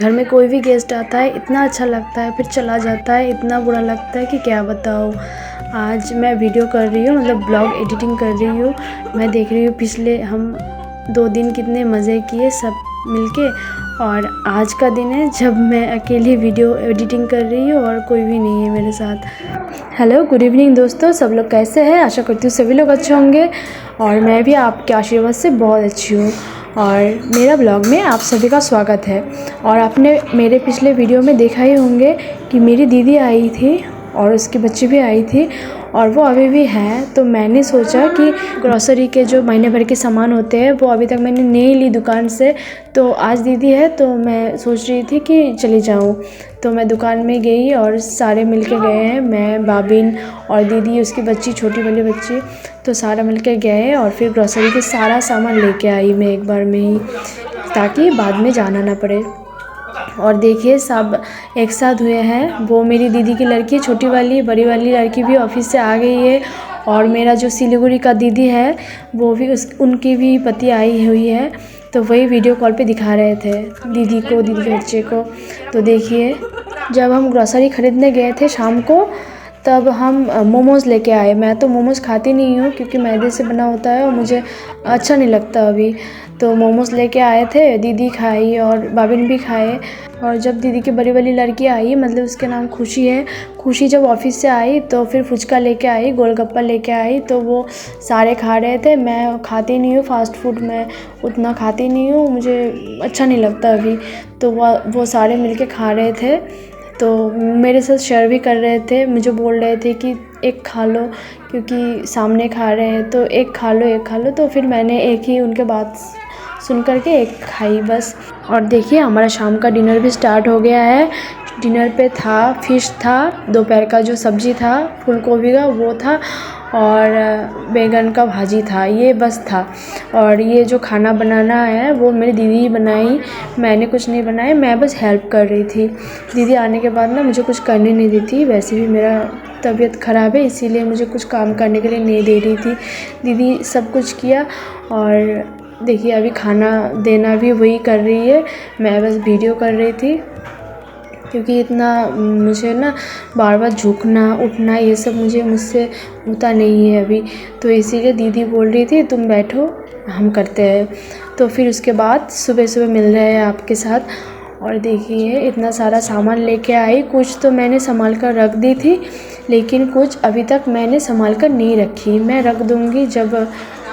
घर में कोई भी गेस्ट आता है इतना अच्छा लगता है, फिर चला जाता है इतना बुरा लगता है कि क्या बताऊँ। आज मैं वीडियो कर रही हूँ, मतलब ब्लॉग एडिटिंग कर रही हूँ। मैं देख रही हूँ पिछले हम 2 दिन कितने मज़े किए सब मिलके, और आज का दिन है जब मैं अकेली वीडियो एडिटिंग कर रही हूँ और कोई भी नहीं है मेरे साथ। हेलो, गुड इवनिंग दोस्तों, सब लोग कैसे हैं? आशा करती हूँ सभी लोग अच्छे होंगे और मैं भी आपके आशीर्वाद से बहुत अच्छी हूँ। और मेरा ब्लॉग में आप सभी का स्वागत है। और आपने मेरे पिछले वीडियो में देखा ही होंगे कि मेरी दीदी आई थी और उसकी बच्ची भी आई थी और वो अभी भी है। तो मैंने सोचा कि ग्रॉसरी के जो महीने भर के सामान होते हैं वो अभी तक मैंने नहीं ली दुकान से, तो आज दीदी है तो मैं सोच रही थी कि चली जाऊँ। तो मैं दुकान में गई और सारे मिल के गए हैं, मैं, बाबिन और दीदी, उसकी बच्ची, छोटी वाली बच्ची, तो सारा मिल के गए और फिर ग्रॉसरी के सारा सामान लेके आई मैं एक बार में ही, ताकि बाद में जाना ना पड़े। और देखिए सब एक साथ हुए हैं। वो मेरी दीदी की लड़की, छोटी वाली, बड़ी वाली लड़की भी ऑफिस से आ गई है। और मेरा जो सिलीगुड़ी का दीदी है वो भी उनकी भी पति आई हुई है। तो वही वीडियो कॉल पे दिखा रहे थे दीदी को, दीदी के बच्चे को। तो देखिए जब हम ग्रॉसरी ख़रीदने गए थे शाम को, तब हम मोमोज़ लेके आए। मैं तो मोमोज़ खाती नहीं हूँ क्योंकि मैदे से बना होता है और मुझे अच्छा नहीं लगता अभी। तो मोमोज़ लेके आए थे, दीदी खाई और बाबिन भी खाए। और जब दीदी की बड़ी वाली लड़की आई, मतलब उसके नाम खुशी है, खुशी जब ऑफिस से आई तो फिर फुचका लेके आई, गोलगप्पा लेके आई, तो वो सारे खा रहे थे। मैं खाती नहीं हूँ फास्ट फूड, मैं उतना खाती नहीं हूँ, मुझे अच्छा नहीं लगता अभी। तो वो सारे मिलके खा रहे थे, तो मेरे साथ शेयर भी कर रहे थे। मुझे बोल रहे थे कि एक खा लो क्योंकि सामने खा रहे हैं, तो एक खा लो, एक खा लो। तो फिर मैंने एक ही उनके बात सुन कर के एक खाई बस। और देखिए हमारा शाम का डिनर भी स्टार्ट हो गया है। डिनर पे था फ़िश था, दोपहर का जो सब्ज़ी था फूल गोभी का वो था, और बैंगन का भाजी था, ये बस था। और ये जो खाना बनाना है वो मेरी दीदी ही बनाई, मैंने कुछ नहीं बनाया, मैं बस हेल्प कर रही थी। दीदी आने के बाद ना मुझे कुछ करने नहीं दी थी, वैसे भी मेरा तबीयत ख़राब है इसीलिए मुझे कुछ काम करने के लिए नहीं दे रही थी। दीदी सब कुछ किया। और देखिए अभी खाना देना भी वही कर रही है, मैं बस वीडियो कर रही थी क्योंकि इतना मुझे ना बार बार झुकना उठना ये सब मुझसे होता नहीं है अभी। तो इसीलिए दीदी बोल रही थी तुम बैठो हम करते हैं। तो फिर उसके बाद सुबह सुबह मिल रहे हैं आपके साथ। और देखिए इतना सारा सामान लेके आई, कुछ तो मैंने संभाल कर रख दी थी लेकिन कुछ अभी तक मैंने संभाल कर नहीं रखी। मैं रख दूँगी जब,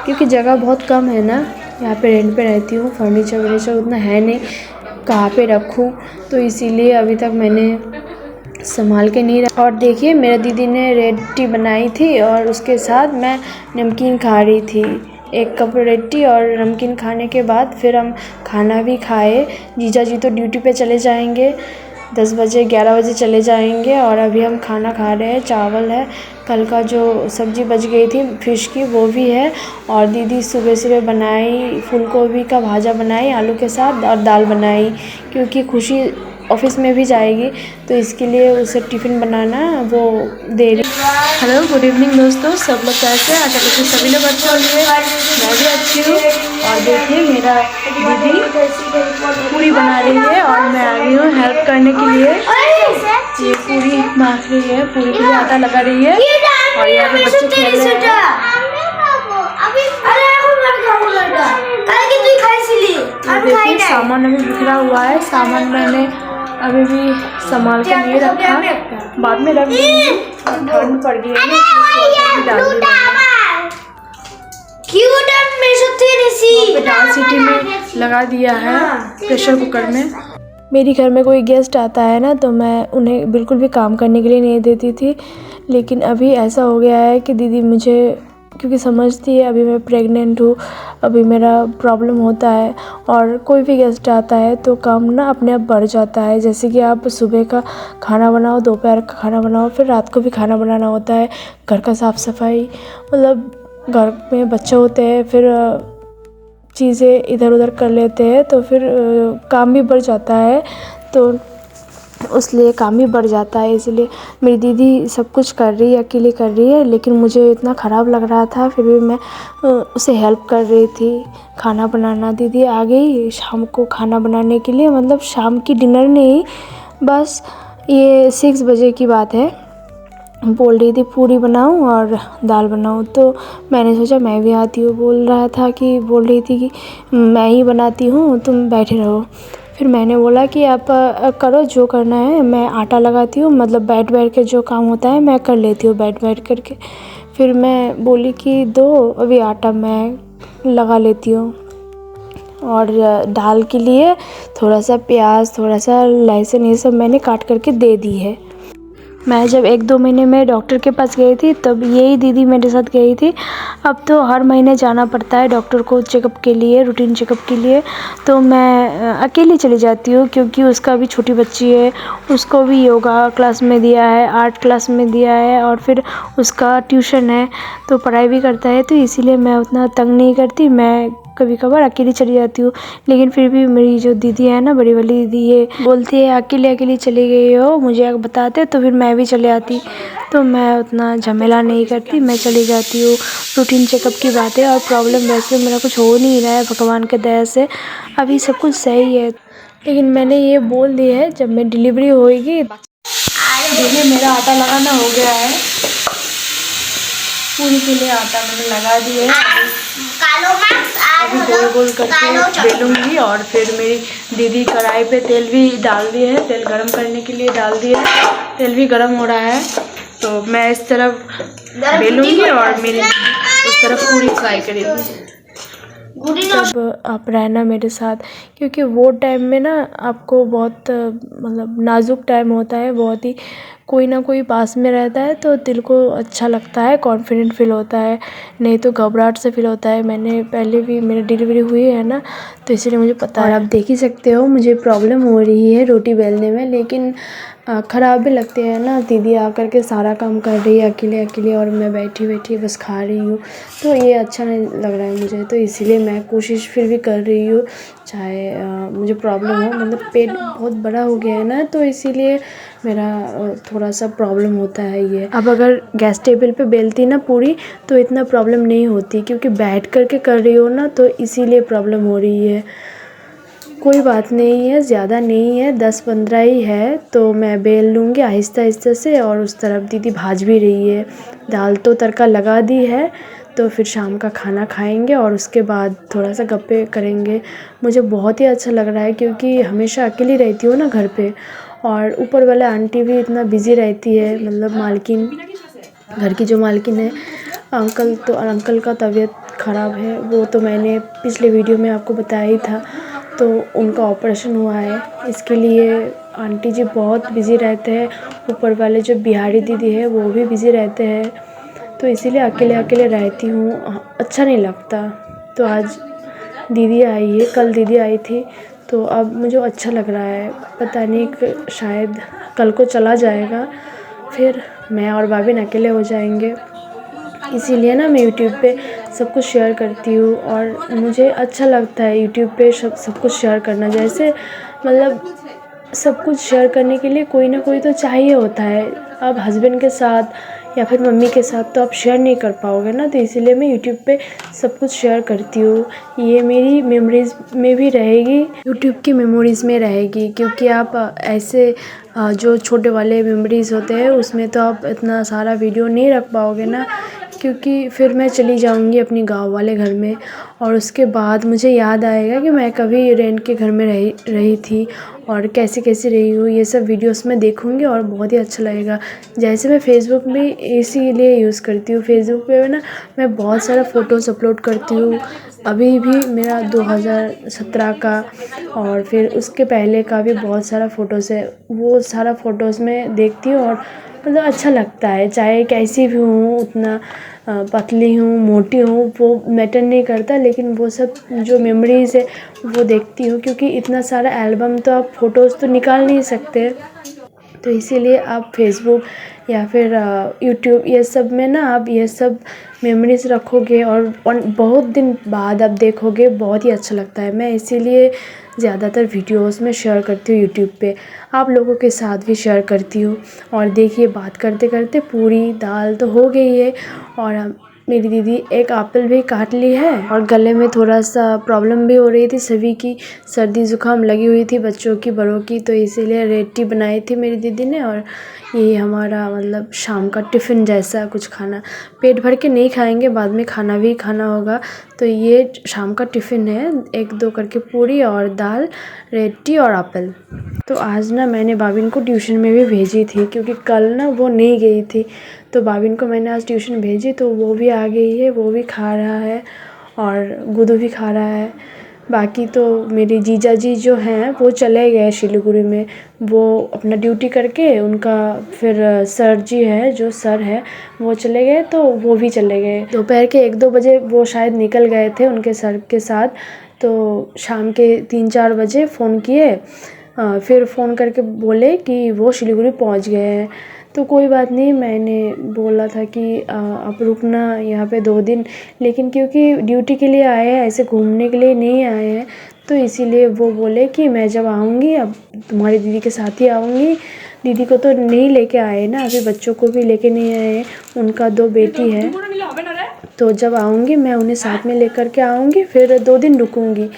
क्योंकि जगह बहुत कम है ना, यहाँ पे रेंट पे रहती हूँ, फर्नीचर वर्नीचर उतना है नहीं, कहाँ पे रखूँ, तो इसीलिए अभी तक मैंने संभाल के नहीं रखा। और देखिए मेरे दीदी ने रेड टी बनाई थी और उसके साथ मैं नमकीन खा रही थी। 1 कप रेड टी और नमकीन खाने के बाद फिर हम खाना भी खाए। जीजा जी तो ड्यूटी पे चले जाएंगे, 10 बजे 11 बजे चले जाएंगे और अभी हम खाना खा रहे हैं। चावल है, कल का जो सब्ज़ी बच गई थी फ़िश की वो भी है, और दीदी सुबह सुबह बनाई फूल गोभी का भाजा बनाई आलू के साथ और दाल बनाई, क्योंकि खुशी ऑफिस में भी जाएगी तो इसके लिए उसे टिफ़िन बनाना वो दे रही। हेलो, गुड इवनिंग दोस्तों, सब लोग कैसे हैं? आशा करती हूँ सभी लोग अच्छे होंगे, मैं भी अच्छी हूँ। और देखिए मेरा दीदी पूरी बना रही है और मैं आ गई हूँ हेल्प करने के लिए। ये पूरी माख रही है, पूरी के लिए आटा लगा रही है और यहाँ पे बच्चे खेल रहे हैं। देखिए सामान अभी बिखरा हुआ है, सामान मैंने अभी भी संभाल कर नहीं रखा, बाद में रख दूँगी। ठंड पड़ गई है ना, दाल सीटी में लगा दिया है प्रेशर कुकर में। मेरी घर में कोई गेस्ट आता है ना तो मैं उन्हें बिल्कुल भी काम करने के लिए नहीं देती थी, लेकिन अभी ऐसा हो गया है कि दीदी मुझे, क्योंकि समझती है अभी मैं प्रेग्नेंट हूँ, अभी मेरा प्रॉब्लम होता है और कोई भी गेस्ट आता है तो काम ना अपने आप बढ़ जाता है। जैसे कि आप सुबह का खाना बनाओ, दोपहर का खाना बनाओ, फिर रात को भी खाना बनाना होता है, घर का साफ़ सफाई, मतलब घर में बच्चे होते हैं, फिर चीज़ें इधर उधर कर लेते हैं तो फिर काम भी बढ़ जाता है। तो उसलिए काम भी बढ़ जाता है। इसलिए मेरी दीदी सब कुछ कर रही है, अकेले कर रही है, लेकिन मुझे इतना ख़राब लग रहा था, फिर भी मैं उसे हेल्प कर रही थी खाना बनाना। दीदी आ गई शाम को खाना बनाने के लिए, मतलब शाम की डिनर नहीं, बस ये 6 बजे की बात है। बोल रही थी पूरी बनाऊं और दाल बनाऊं, तो मैंने सोचा मैं भी आती हूँ। बोल रही थी कि मैं ही बनाती हूँ, तुम बैठे रहो। फिर मैंने बोला कि आप करो जो करना है, मैं आटा लगाती हूँ, मतलब बैठ बैठ के जो काम होता है मैं कर लेती हूँ बैठ बैठ करके। फिर मैं बोली कि दो अभी आटा मैं लगा लेती हूँ। और दाल के लिए थोड़ा सा प्याज, थोड़ा सा लहसुन, ये सब मैंने काट करके दे दी है। मैं जब 1-2 महीने में डॉक्टर के पास गई थी तब यही दीदी मेरे साथ गई थी। अब तो हर महीने जाना पड़ता है डॉक्टर को चेकअप के लिए, रूटीन चेकअप के लिए। तो मैं अकेली चली जाती हूँ, क्योंकि उसका भी छोटी बच्ची है, उसको भी योगा क्लास में दिया है, आर्ट क्लास में दिया है, और फिर उसका ट्यूशन है, तो पढ़ाई भी करता है। तो इसीलिए मैं उतना तंग नहीं करती, मैं कभी कभार अकेली चली जाती हूँ। लेकिन फिर भी मेरी जो दीदी है ना, बड़ी वाली दीदी, ये बोलती है अकेले अकेली चली गई हो, मुझे अगर बताते तो फिर मैं भी चले आती। तो मैं उतना झमेला नहीं करती, मैं चली जाती हूँ। रूटीन चेकअप की बात है, और प्रॉब्लम वैसे मेरा कुछ हो नहीं रहा है भगवान के दया से, अभी सब कुछ सही है। लेकिन मैंने ये बोल दिया है जब मैं डिलीवरी होएगी। देखिए मेरा आटा लगाना हो गया है, पूरी के लिए आटा मैंने लगा दिया है। अभी गोल गोल करके बेलूँगी, और फिर मेरी दीदी कढ़ाई पे तेल भी डाल दिए है, तेल गरम करने के लिए डाल दिए है, तेल भी गरम हो रहा है। तो मैं इस तरफ बेलूँगी और मेरी उस तरफ पूरी फ्राई करेंगी। तब आप रहना मेरे साथ, क्योंकि वो टाइम में ना आपको बहुत मतलब नाजुक टाइम होता है, बहुत ही कोई ना कोई पास में रहता है तो दिल को अच्छा लगता है, कॉन्फिडेंट फील होता है, नहीं तो घबराहट से फील होता है। मैंने पहले भी मेरी डिलीवरी हुई है ना, तो इसलिए मुझे पता है। आप देख ही सकते हो मुझे प्रॉब्लम हो रही है रोटी बेलने में, लेकिन ख़राब भी लगते हैं ना, दीदी आकर के सारा काम कर रही है अकेले अकेले, और मैं बैठी बैठी बस खा रही हूँ, तो ये अच्छा नहीं लग रहा है मुझे। तो इसीलिए मैं कोशिश फिर भी कर रही हूँ, चाहे मुझे प्रॉब्लम हो, मतलब पेट बहुत बड़ा हो गया है ना, तो इसीलिए मेरा थोड़ा सा प्रॉब्लम होता है ये। अब अगर गैस टेबल पे बेलती ना पूरी तो इतना प्रॉब्लम नहीं होती, क्योंकि बैठ कर के कर रही हो ना, तो इसीलिए प्रॉब्लम हो रही है। कोई बात नहीं है, ज़्यादा नहीं है, 10-15 ही है, तो मैं बेल लूँगी आहिस्ता आहिस्ता से। और उस तरफ दीदी भाज भी रही है, दाल तो तड़का लगा दी है, तो फिर शाम का खाना खाएंगे और उसके बाद थोड़ा सा गप्पे करेंगे। मुझे बहुत ही अच्छा लग रहा है, क्योंकि हमेशा अकेली रहती हूँ ना घर पे, और ऊपर वाला आंटी भी इतना बिज़ी रहती है, मतलब मालकिन, घर की जो मालकिन है, अंकल का तबीयत ख़राब है, वो तो मैंने पिछले वीडियो में आपको बताया ही था। तो उनका ऑपरेशन हुआ है, इसके लिए आंटी जी बहुत बिज़ी रहते हैं, ऊपर वाले जो बिहारी दीदी है वो भी बिज़ी रहते हैं, तो इसीलिए अकेले अकेले रहती हूँ, अच्छा नहीं लगता। तो आज दीदी आई है, कल दीदी आई थी, तो अब मुझे अच्छा लग रहा है। पता नहीं शायद कल को चला जाएगा, फिर मैं और भाभी अकेले हो जाएंगे। इसीलिए ना मैं यूट्यूब पे सब कुछ शेयर करती हूँ, और मुझे अच्छा लगता है यूट्यूब पे सब कुछ शेयर करना। जैसे मतलब सब कुछ शेयर करने के लिए कोई ना कोई तो चाहिए होता है। अब हस्बैंड के साथ या फिर मम्मी के साथ तो आप शेयर नहीं कर पाओगे ना, तो इसीलिए मैं यूट्यूब पे सब कुछ शेयर करती हूँ। ये मेरी मेमोरीज़ में भी रहेगी, यूट्यूब की मेमोरीज़ में रहेगी, क्योंकि आप ऐसे जो छोटे वाले मेमोरीज़ होते हैं उसमें तो आप इतना सारा वीडियो नहीं रख पाओगे ना, क्योंकि फिर मैं चली जाऊंगी अपने गांव वाले घर में, और उसके बाद मुझे याद आएगा कि मैं कभी रेंट के घर में रही थी और कैसे कैसे रही हूँ। ये सब वीडियोस में देखूंगी और बहुत ही अच्छा लगेगा। जैसे मैं फ़ेसबुक भी इसीलिए यूज़ करती हूँ, फ़ेसबुक पे ना मैं बहुत सारा फ़ोटोज़ अपलोड करती हूँ। अभी भी मेरा 2017 का और फिर उसके पहले का भी बहुत सारा फ़ोटोज़ है, वो सारा फ़ोटोज़ में देखती हूँ और मतलब अच्छा लगता है। चाहे कैसी भी हूँ, उतना पतली हूँ मोटी हूँ वो मैटर नहीं करता, लेकिन वो सब जो मेमोरीज़ है वो देखती हूँ, क्योंकि इतना सारा एल्बम तो आप फ़ोटोज़ तो निकाल नहीं सकते, तो इसीलिए आप फेसबुक या फिर यूट्यूब ये सब में ना आप ये सब मेमोरीज़ रखोगे और बहुत दिन बाद आप देखोगे, बहुत ही अच्छा लगता है। मैं इसीलिए ज़्यादातर वीडियोस में शेयर करती हूँ यूट्यूब पे, आप लोगों के साथ भी शेयर करती हूँ। और देखिए बात करते करते पूरी दाल तो हो गई है और मेरी दीदी एक एप्पल भी काट ली है और गले में थोड़ा सा प्रॉब्लम भी हो रही थी, सभी की सर्दी ज़ुकाम लगी हुई थी, बच्चों की बड़ों की, तो इसीलिए रेड टी बनाई थी मेरी दीदी ने। और ये हमारा मतलब शाम का टिफ़िन जैसा कुछ खाना, पेट भर के नहीं खाएंगे, बाद में खाना भी खाना होगा। तो ये शाम का टिफ़िन है, 1-2 करके पूरी और दाल, रेड टी और एप्पल। तो आज ना मैंने भाभिन को ट्यूशन में भी भेजी थी क्योंकि कल ना वो नहीं गई थी, तो भाभिन को मैंने आज ट्यूशन भेजी, तो वो भी आ गई है, वो भी खा रहा है और गुड्डू भी खा रहा है। बाकी तो मेरे जीजा जी जो हैं वो चले गए सिलीगुड़ी में, वो अपना ड्यूटी करके, उनका फिर सर जी है जो सर है वो चले गए, तो वो भी चले गए। दोपहर के 1-2 बजे वो शायद निकल गए थे उनके सर के साथ, तो शाम के 3-4 बजे फ़ोन किए, फिर फ़ोन करके बोले कि वो सिलीगुड़ी पहुंच गए हैं। तो कोई बात नहीं, मैंने बोला था कि आप रुकना यहाँ पे 2 दिन, लेकिन क्योंकि ड्यूटी के लिए आए हैं, ऐसे घूमने के लिए नहीं आए हैं, तो इसीलिए वो बोले कि मैं जब आऊँगी अब तुम्हारी दीदी के साथ ही आऊँगी। दीदी को तो नहीं लेके आए ना, अभी बच्चों को भी लेके नहीं आए, उनका 2 बेटी है, तो जब आऊँगी मैं उन्हें साथ में लेकर के आऊँगी, फिर 2 दिन रुकूँगी।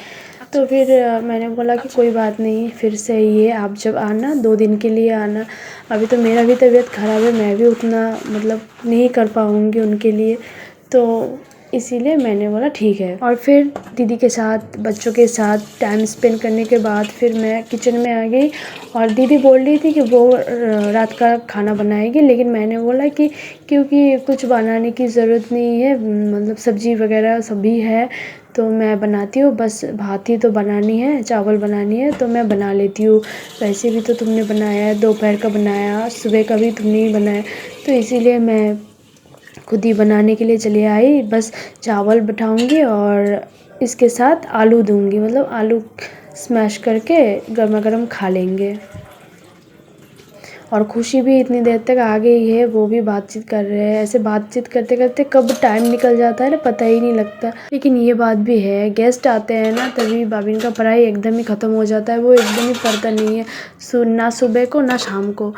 तो फिर मैंने बोला कि कोई बात नहीं, फिर सही है, आप जब आना 2 दिन के लिए आना। अभी तो मेरा भी तबीयत ख़राब है, मैं भी उतना मतलब नहीं कर पाऊँगी उनके लिए, तो इसीलिए मैंने बोला ठीक है। और फिर दीदी के साथ, बच्चों के साथ टाइम स्पेंड करने के बाद फिर मैं किचन में आ गई और दीदी बोल रही थी कि वो रात का खाना बनाएगी, लेकिन मैंने बोला कि क्योंकि कुछ बनाने की ज़रूरत नहीं है, मतलब सब्ज़ी वगैरह सभी है, तो मैं बनाती हूँ, बस भात ही तो बनानी है, चावल बनानी है तो मैं बना लेती हूँ। वैसे भी तो तुमने बनाया है, दोपहर का बनाया, सुबह का भी तुमने ही बनाया, तो इसीलिए मैं खुद ही बनाने के लिए चली आई। बस चावल बैठाऊँगी और इसके साथ आलू दूँगी, मतलब आलू स्मैश करके गरमा-गरम खा लेंगे। और खुशी भी इतनी देर तक आ गई है, वो भी बातचीत कर रहे हैं। ऐसे बातचीत करते करते कब टाइम निकल जाता है ना, पता ही नहीं लगता। लेकिन ये बात भी है, गेस्ट आते हैं ना तभी भाभिन का पढ़ाई एकदम ही ख़त्म हो जाता है, वो एकदम ही पढ़ता नहीं है, ना सुबह को ना शाम को।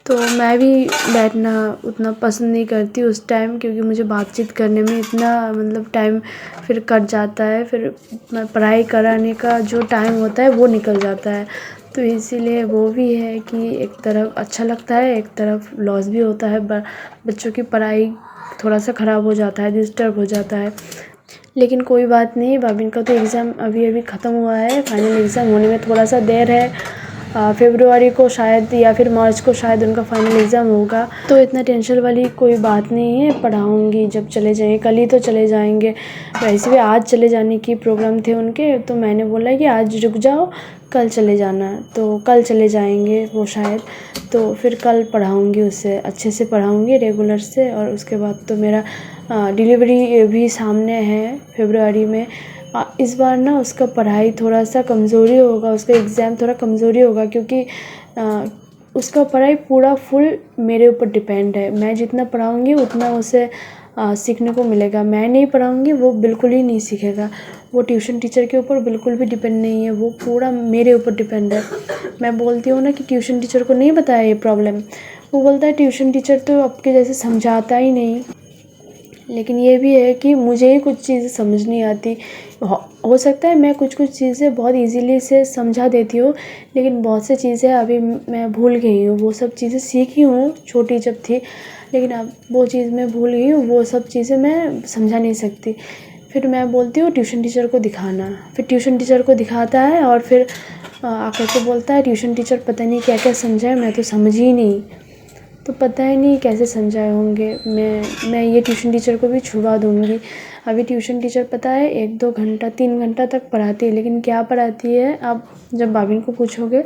तो मैं भी बैठना उतना पसंद नहीं करती उस टाइम, क्योंकि मुझे बातचीत करने में इतना मतलब टाइम फिर कट जाता है, फिर पढ़ाई कराने का जो टाइम होता है वो निकल जाता है। तो इसीलिए वो भी है कि एक तरफ अच्छा लगता है, एक तरफ लॉस भी होता है, बच्चों की पढ़ाई थोड़ा सा ख़राब हो जाता है, डिस्टर्ब हो जाता है। लेकिन कोई बात नहीं, भाभिन का तो एग्ज़ाम अभी ख़त्म हुआ है, फाइनल एग्ज़ाम होने में थोड़ा सा देर है, फरवरी को शायद या फिर मार्च को शायद उनका फाइनल एग्ज़ाम होगा, तो इतना टेंशन वाली कोई बात नहीं है। पढ़ाऊँगी जब चले जाएंगे, कल ही तो चले जाएंगे, वैसे भी आज चले जाने की प्रोग्राम थे उनके, तो मैंने बोला कि आज रुक जाओ, कल चले जाना, तो कल चले जाएंगे वो शायद, तो फिर कल पढ़ाऊँगी उसे, अच्छे से पढ़ाऊँगी रेगुलर से। और उसके बाद तो मेरा डिलीवरी भी सामने है फरवरी में। इस बार ना उसका पढ़ाई थोड़ा सा कमज़ोरी होगा, उसका एग्ज़ाम थोड़ा कमज़ोरी होगा, क्योंकि उसका पढ़ाई पूरा फुल मेरे ऊपर डिपेंड है। मैं जितना पढ़ाऊँगी उतना उसे सीखने को मिलेगा, मैं नहीं पढ़ाऊँगी वो बिल्कुल ही नहीं सीखेगा। वो ट्यूशन टीचर के ऊपर बिल्कुल भी डिपेंड नहीं है, वो पूरा मेरे ऊपर डिपेंड है। मैं बोलती हूँ ना कि ट्यूशन टीचर को नहीं बताया ये प्रॉब्लम, वो बोलता है ट्यूशन टीचर तो आपके जैसे समझाता ही नहीं। लेकिन ये भी है कि मुझे ही कुछ चीज़ें समझ नहीं आती, हो सकता है मैं कुछ चीज़ें बहुत इजीली से समझा देती हूँ, लेकिन बहुत सी चीज़ें अभी मैं भूल गई हूँ। वो सब चीज़ें सीखी हूँ छोटी जब थी, लेकिन अब वो चीज़ मैं भूल गई हूँ, वो सब चीज़ें मैं समझा नहीं सकती। फिर मैं बोलती हूँ ट्यूशन टीचर को दिखाना, फिर ट्यूशन टीचर को दिखाता है और फिर आकर के बोलता है ट्यूशन टीचर पता नहीं क्या क्या समझाए, मैं तो समझ ही नहीं, तो पता ही नहीं कैसे समझाए होंगे। मैं ये ट्यूशन टीचर को भी छुड़वा दूँगी। अभी ट्यूशन टीचर पता है 1-2 घंटा 3 घंटा तक पढ़ाती है, लेकिन क्या पढ़ाती है आप जब भाभिन को पूछोगे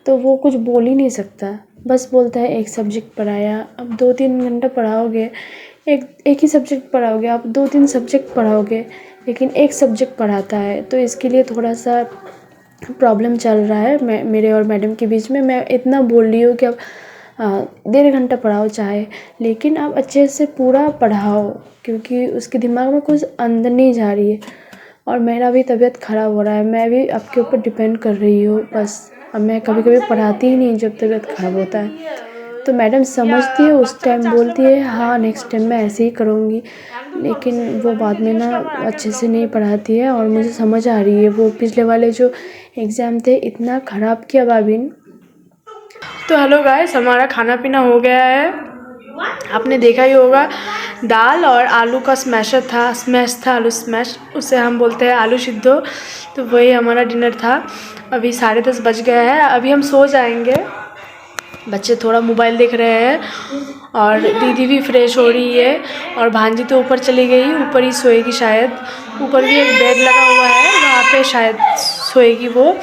तो वो कुछ बोल ही नहीं सकता, बस बोलता है एक सब्जेक्ट पढ़ाया। अब 2-3 घंटा पढ़ाओगे, एक ही सब्जेक्ट पढ़ाओगे, आप 2-3 सब्जेक्ट पढ़ाओगे, लेकिन एक सब्जेक्ट पढ़ाता है, तो इसके लिए थोड़ा सा प्रॉब्लम चल रहा है मेरे और मैडम के बीच में। मैं इतना बोल रही हूँ कि अब 1.5 घंटा पढ़ाओ चाहे, लेकिन आप अच्छे से पूरा पढ़ाओ, क्योंकि उसके दिमाग में कुछ अंदर नहीं जा रही है। और मेरा भी तबीयत ख़राब हो रहा है, मैं भी आपके ऊपर डिपेंड कर रही हूँ बस। अब मैं कभी कभी पढ़ाती ही नहीं जब तबीयत ख़राब होता है। तो मैडम समझती है, उस टाइम बोलती है हाँ नेक्स्ट टाइम मैं ऐसे ही करूँगी, लेकिन वो बाद में ना अच्छे से नहीं पढ़ाती है। और मुझे समझ आ रही है, वो पिछले वाले जो एग्ज़ाम थे इतना ख़राब किया बाबिन। तो हेलो गाइस, हमारा खाना पीना हो गया है। आपने देखा ही होगा, दाल और आलू का स्मैश था आलू स्मैश, उसे हम बोलते हैं आलू सिद्धो। तो वही हमारा डिनर था। अभी 10:30 बज गया है, अभी हम सो जाएंगे। बच्चे थोड़ा मोबाइल देख रहे हैं और दीदी भी फ्रेश हो रही है। और भांजी तो ऊपर चली गई, ऊपर ही सोएगी शायद। ऊपर भी एक बेड लगा हुआ है, वहाँ पे शायद सोएगी वो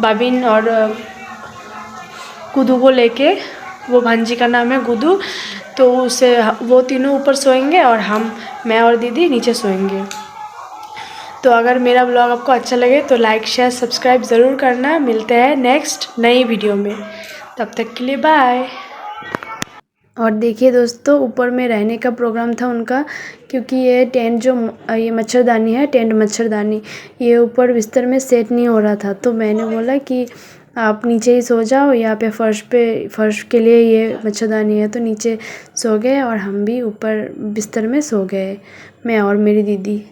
बाबिन और गुदू को लेके। वो भांजी का नाम है गुदू। तो उसे वो तीनों ऊपर सोएंगे और मैं और दीदी नीचे सोएंगे। तो अगर मेरा ब्लॉग आपको अच्छा लगे तो लाइक शेयर सब्सक्राइब ज़रूर करना। मिलते हैं नेक्स्ट नई वीडियो में, तब तक के लिए बाय। और देखिए दोस्तों, ऊपर में रहने का प्रोग्राम था उनका, क्योंकि ये टेंट जो ये मच्छरदानी है, टेंट मच्छरदानी, ये ऊपर बिस्तर में सेट नहीं हो रहा था। तो मैंने बोला कि आप नीचे ही सो जाओ, यहाँ पे फ़र्श के लिए ये मच्छरदानी है। तो नीचे सो गए और हम भी ऊपर बिस्तर में सो गए, मैं और मेरी दीदी।